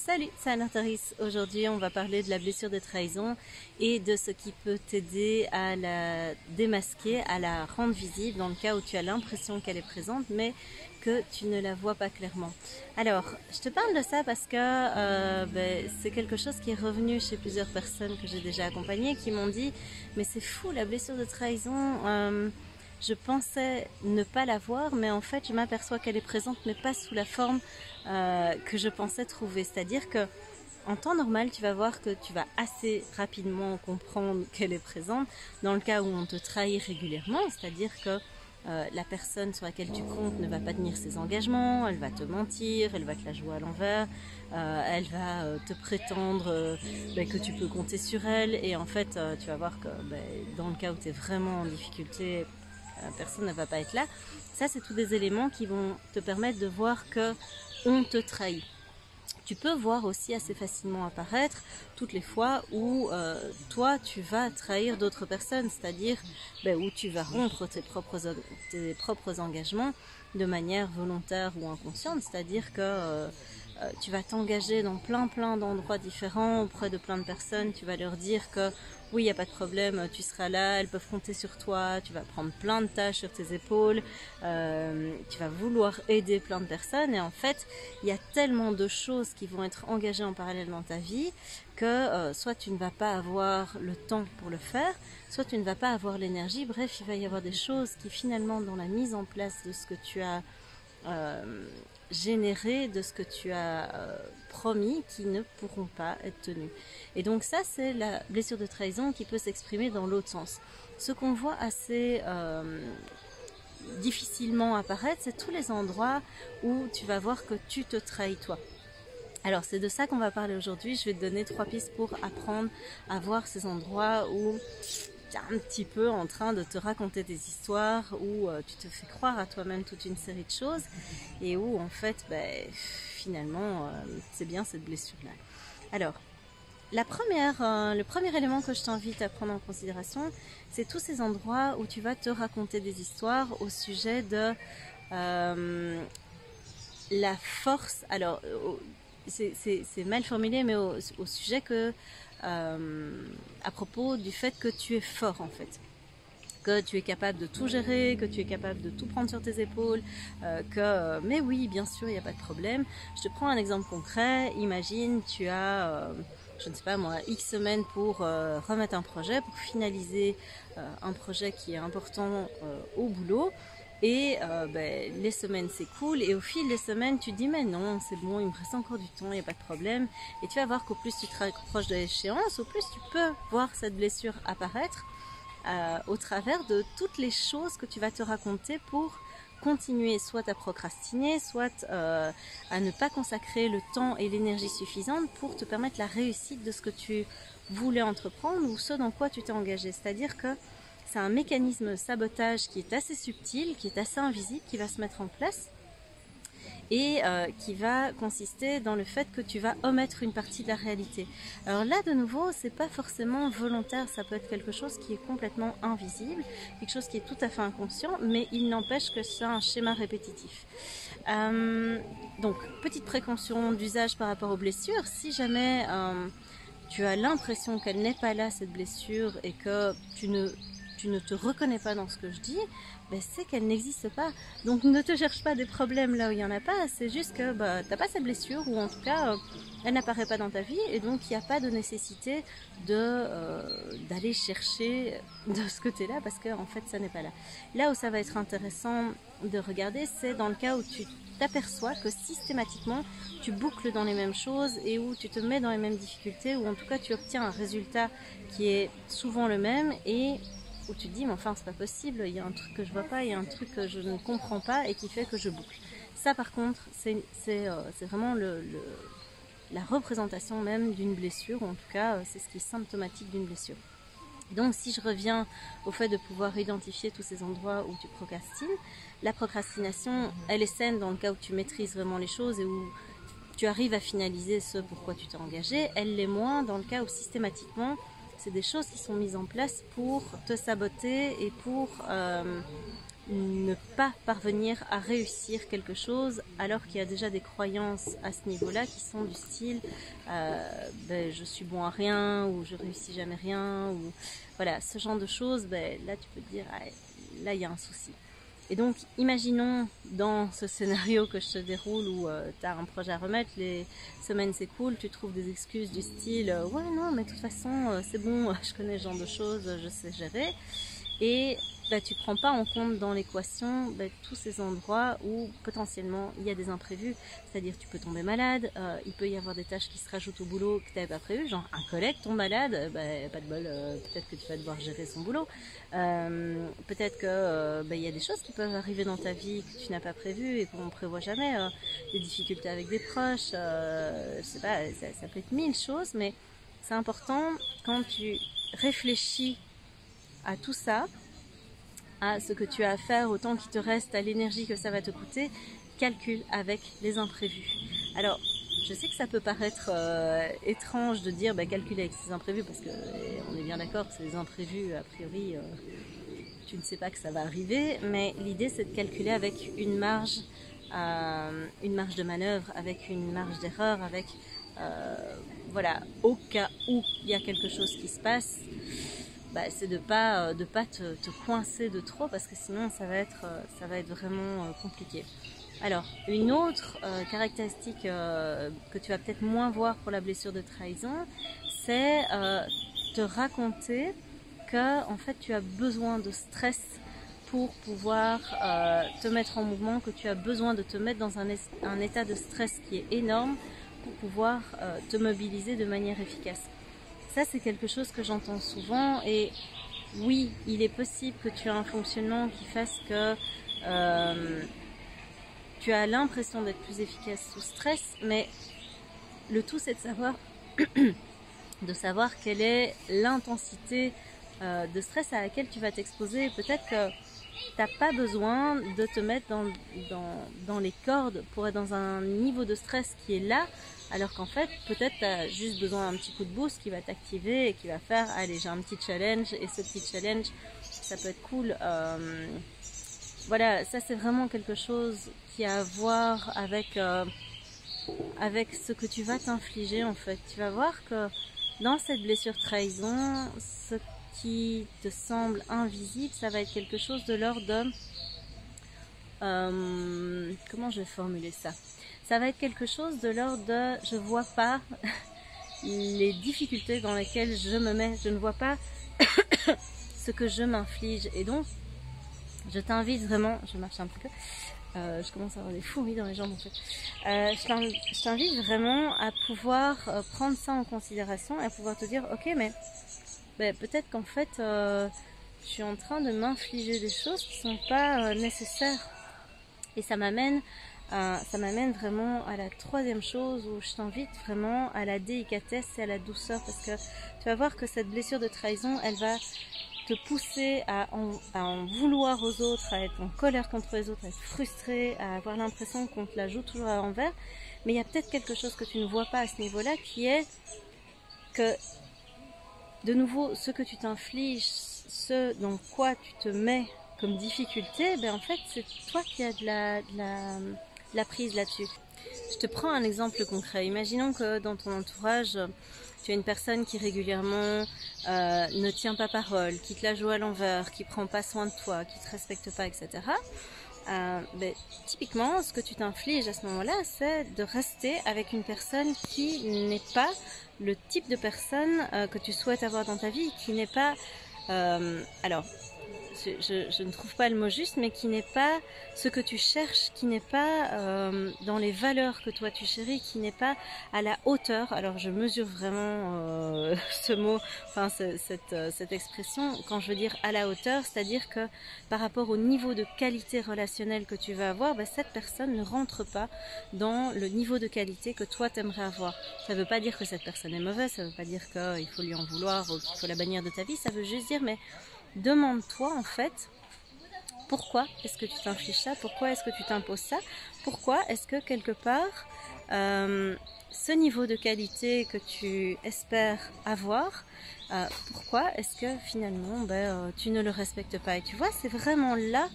Salut, c'est Anna Taris. Aujourd'hui, on va parler de la blessure de trahison et de ce qui peut t'aider à la démasquer, à la rendre visible dans le cas où tu as l'impression qu'elle est présente, mais que tu ne la vois pas clairement. Alors, je te parle de ça parce que c'est quelque chose qui est revenu chez plusieurs personnes que j'ai déjà accompagnées qui m'ont dit « Mais c'est fou, la blessure de trahison je pensais ne pas la voir, mais en fait, je m'aperçois qu'elle est présente, mais pas sous la forme que je pensais trouver. C'est-à-dire que en temps normal, tu vas voir que tu vas assez rapidement comprendre qu'elle est présente dans le cas où on te trahit régulièrement, c'est-à-dire que la personne sur laquelle tu comptes ne va pas tenir ses engagements, elle va te mentir, elle va te la jouer à l'envers, elle va te prétendre que tu peux compter sur elle, et en fait, tu vas voir que dans le cas où tu es vraiment en difficulté, personne ne va pas être là. Ça, c'est tous des éléments qui vont te permettre de voir que on te trahit. Tu peux voir aussi assez facilement apparaître toutes les fois où toi tu vas trahir d'autres personnes, c'est-à-dire où tu vas rompre tes propres engagements de manière volontaire ou inconsciente, c'est-à-dire que tu vas t'engager dans plein d'endroits différents auprès de plein de personnes, tu vas leur dire que oui, il n'y a pas de problème, tu seras là, elles peuvent compter sur toi, tu vas prendre plein de tâches sur tes épaules, tu vas vouloir aider plein de personnes, et en fait, il y a tellement de choses qui vont être engagées en parallèle dans ta vie que soit tu ne vas pas avoir le temps pour le faire, soit tu ne vas pas avoir l'énergie. Bref, il va y avoir des choses qui finalement, dans la mise en place de ce que tu as généré, de ce que tu as promis, qui ne pourront pas être tenus. Et donc ça, c'est la blessure de trahison qui peut s'exprimer dans l'autre sens. Ce qu'on voit assez difficilement apparaître, c'est tous les endroits où tu vas voir que tu te trahis toi. Alors c'est de ça qu'on va parler aujourd'hui. Je vais te donner 3 pistes pour apprendre à voir ces endroits où tu es un petit peu en train de te raconter des histoires, où tu te fais croire à toi-même toute une série de choses, et où en fait finalement c'est bien cette blessure-là. Alors le premier élément que je t'invite à prendre en considération, c'est tous ces endroits où tu vas te raconter des histoires au sujet de la force. Alors c'est mal formulé, mais au sujet que à propos du fait que tu es fort en fait, que tu es capable de tout gérer, que tu es capable de tout prendre sur tes épaules, mais oui, bien sûr, il n'y a pas de problème. Je te prends un exemple concret. Imagine, tu as je ne sais pas moi, X semaines pour remettre un projet, pour finaliser un projet qui est important au boulot. Et les semaines s'écoulent, et au fil des semaines tu te dis mais non, c'est bon, il me reste encore du temps, il n'y a pas de problème. Et tu vas voir qu'au plus tu te rapproches de l'échéance, au plus tu peux voir cette blessure apparaître au travers de toutes les choses que tu vas te raconter pour continuer soit à procrastiner, soit à ne pas consacrer le temps et l'énergie suffisante pour te permettre la réussite de ce que tu voulais entreprendre ou ce dans quoi tu t'es engagé. C'est-à-dire que c'est un mécanisme de sabotage qui est assez subtil, qui est assez invisible, qui va se mettre en place et qui va consister dans le fait que tu vas omettre une partie de la réalité. Alors là, de nouveau, c'est pas forcément volontaire, ça peut être quelque chose qui est complètement invisible, quelque chose qui est tout à fait inconscient, mais il n'empêche que c'est un schéma répétitif. Donc, petite précaution d'usage par rapport aux blessures. Si jamais tu as l'impression qu'elle n'est pas là, cette blessure, et que tu ne te reconnais pas dans ce que je dis, c'est qu'elle n'existe pas. Donc ne te cherche pas des problèmes là où il n'y en a pas, c'est juste que tu n'as pas cette blessure, ou en tout cas elle n'apparaît pas dans ta vie, et donc il n'y a pas de nécessité d'aller chercher de ce côté-là, parce que en fait ça n'est pas là. Là où ça va être intéressant de regarder, c'est dans le cas où tu t'aperçois que systématiquement tu boucles dans les mêmes choses, et où tu te mets dans les mêmes difficultés, ou en tout cas tu obtiens un résultat qui est souvent le même, et où tu te dis mais enfin c'est pas possible, il y a un truc que je vois pas, il y a un truc que je ne comprends pas et qui fait que je boucle. Ça par contre c'est vraiment la représentation même d'une blessure, ou en tout cas c'est ce qui est symptomatique d'une blessure. Donc si je reviens au fait de pouvoir identifier tous ces endroits où tu procrastines, la procrastination elle est saine dans le cas où tu maîtrises vraiment les choses et où tu arrives à finaliser ce pourquoi tu t'es engagé. Elle l'est moins dans le cas où systématiquement c'est des choses qui sont mises en place pour te saboter et pour ne pas parvenir à réussir quelque chose alors qu'il y a déjà des croyances à ce niveau-là qui sont du style je suis bon à rien ou je réussis jamais rien ou voilà, ce genre de choses, là tu peux te dire là il y a un souci. Et donc, imaginons dans ce scénario que je te déroule où tu as un projet à remettre, les semaines s'écoulent, tu trouves des excuses du style ouais, non, mais de toute façon, c'est bon, je connais ce genre de choses, je sais gérer. Et tu ne prends pas en compte dans l'équation tous ces endroits où potentiellement il y a des imprévus, c'est-à-dire tu peux tomber malade, il peut y avoir des tâches qui se rajoutent au boulot que tu n'avais pas prévu, genre un collègue tombe malade, pas de bol, peut-être que tu vas devoir gérer son boulot, peut-être que il y a des choses qui peuvent arriver dans ta vie que tu n'as pas prévues et qu'on ne prévoit jamais, des difficultés avec des proches, je sais pas, ça peut être mille choses, mais c'est important quand tu réfléchis à tout ça, à ce que tu as à faire, au temps qui te reste, à l'énergie que ça va te coûter, calcule avec les imprévus. Alors, je sais que ça peut paraître étrange de dire calculer avec ces imprévus, parce que on est bien d'accord que c'est des imprévus, a priori, tu ne sais pas que ça va arriver, mais l'idée c'est de calculer avec une marge de manœuvre, avec une marge d'erreur, avec voilà, au cas où il y a quelque chose qui se passe, c'est de pas te coincer de trop, parce que sinon ça va être vraiment compliqué. Alors, une autre caractéristique que tu vas peut-être moins voir pour la blessure de trahison, c'est te raconter que en fait tu as besoin de stress pour pouvoir te mettre en mouvement, que tu as besoin de te mettre dans un état de stress qui est énorme pour pouvoir te mobiliser de manière efficace. Ça, c'est quelque chose que j'entends souvent, et oui, il est possible que tu aies un fonctionnement qui fasse que tu as l'impression d'être plus efficace sous stress, mais le tout c'est de savoir quelle est l'intensité de stress à laquelle tu vas t'exposer. Peut-être que tu n'as pas besoin de te mettre dans les cordes pour être dans un niveau de stress qui est là, alors qu'en fait, peut-être tu as juste besoin d'un petit coup de boost qui va t'activer et qui va faire, allez, j'ai un petit challenge, et ce petit challenge, ça peut être cool. Voilà, ça c'est vraiment quelque chose qui a à voir avec ce que tu vas t'infliger en fait. Tu vas voir que dans cette blessure trahison, ce qui te semble invisible, ça va être quelque chose de l'ordre de... comment je vais formuler ça? Ça va être quelque chose de l'ordre de... Je vois pas les difficultés dans lesquelles je me mets, je ne vois pas ce que je m'inflige, et donc je t'invite vraiment, je marche un petit peu, je commence à avoir des fourmis dans les jambes en fait. Je t'invite vraiment à pouvoir prendre ça en considération et à pouvoir te dire ok, mais peut-être qu'en fait je suis en train de m'infliger des choses qui sont pas nécessaires, et ça m'amène vraiment à la troisième chose où je t'invite vraiment à la délicatesse et à la douceur, parce que tu vas voir que cette blessure de trahison, elle va te pousser à en vouloir aux autres, à être en colère contre les autres, à être frustré, à avoir l'impression qu'on te la joue toujours à l'envers. Mais il y a peut-être quelque chose que tu ne vois pas à ce niveau-là, qui est que, de nouveau, ce que tu t'infliges, ce dans quoi tu te mets comme difficulté, en fait, c'est toi qui as de la prise là-dessus. Je te prends un exemple concret. Imaginons que dans ton entourage, tu as une personne qui régulièrement ne tient pas parole, qui te la joue à l'envers, qui prend pas soin de toi, qui te respecte pas, etc. Typiquement, ce que tu t'infliges à ce moment-là, c'est de rester avec une personne qui n'est pas le type de personne que tu souhaites avoir dans ta vie, qui n'est pas... alors, je ne trouve pas le mot juste, mais qui n'est pas ce que tu cherches, qui n'est pas dans les valeurs que toi tu chéris, qui n'est pas à la hauteur. Alors je mesure vraiment ce mot, enfin cette expression, quand je veux dire à la hauteur, c'est-à-dire que par rapport au niveau de qualité relationnelle que tu vas avoir, cette personne ne rentre pas dans le niveau de qualité que toi t'aimerais avoir. Ça ne veut pas dire que cette personne est mauvaise, ça ne veut pas dire qu'il faut lui en vouloir ou qu'il faut la bannir de ta vie, ça veut juste dire, mais demande-toi en fait, pourquoi est-ce que tu t'infliges ça? Pourquoi est-ce que tu t'imposes ça? Pourquoi est-ce que quelque part, ce niveau de qualité que tu espères avoir, pourquoi est-ce que finalement tu ne le respectes pas? Et tu vois, c'est vraiment là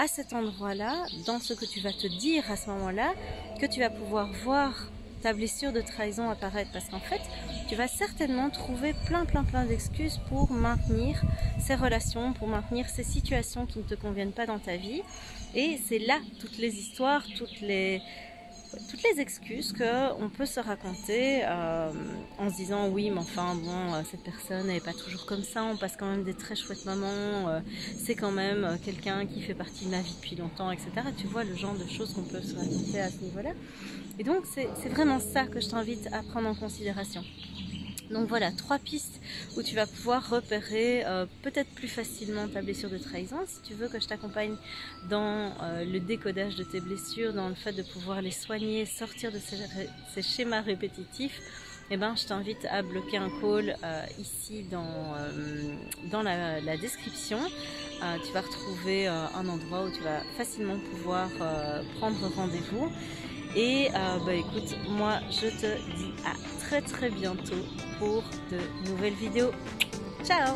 à cet endroit-là, dans ce que tu vas te dire à ce moment-là, que tu vas pouvoir voir ta blessure de trahison apparaître. Parce qu'en fait, tu vas certainement trouver plein d'excuses pour maintenir ces relations, pour maintenir ces situations qui ne te conviennent pas dans ta vie. Et c'est là toutes les histoires, toutes les excuses qu'on peut se raconter en se disant oui mais enfin bon cette personne n'est pas toujours comme ça, on passe quand même des très chouettes moments, c'est quand même quelqu'un qui fait partie de ma vie depuis longtemps, etc. Tu vois le genre de choses qu'on peut se raconter à ce niveau-là. Et donc c'est vraiment ça que je t'invite à prendre en considération. Donc voilà, 3 pistes où tu vas pouvoir repérer peut-être plus facilement ta blessure de trahison. Si tu veux que je t'accompagne dans le décodage de tes blessures, dans le fait de pouvoir les soigner, sortir de ces schémas répétitifs, eh ben, je t'invite à bloquer un call ici dans la description. Tu vas retrouver un endroit où tu vas facilement pouvoir prendre rendez-vous. Et écoute, moi je te dis à très bientôt pour de nouvelles vidéos. Ciao!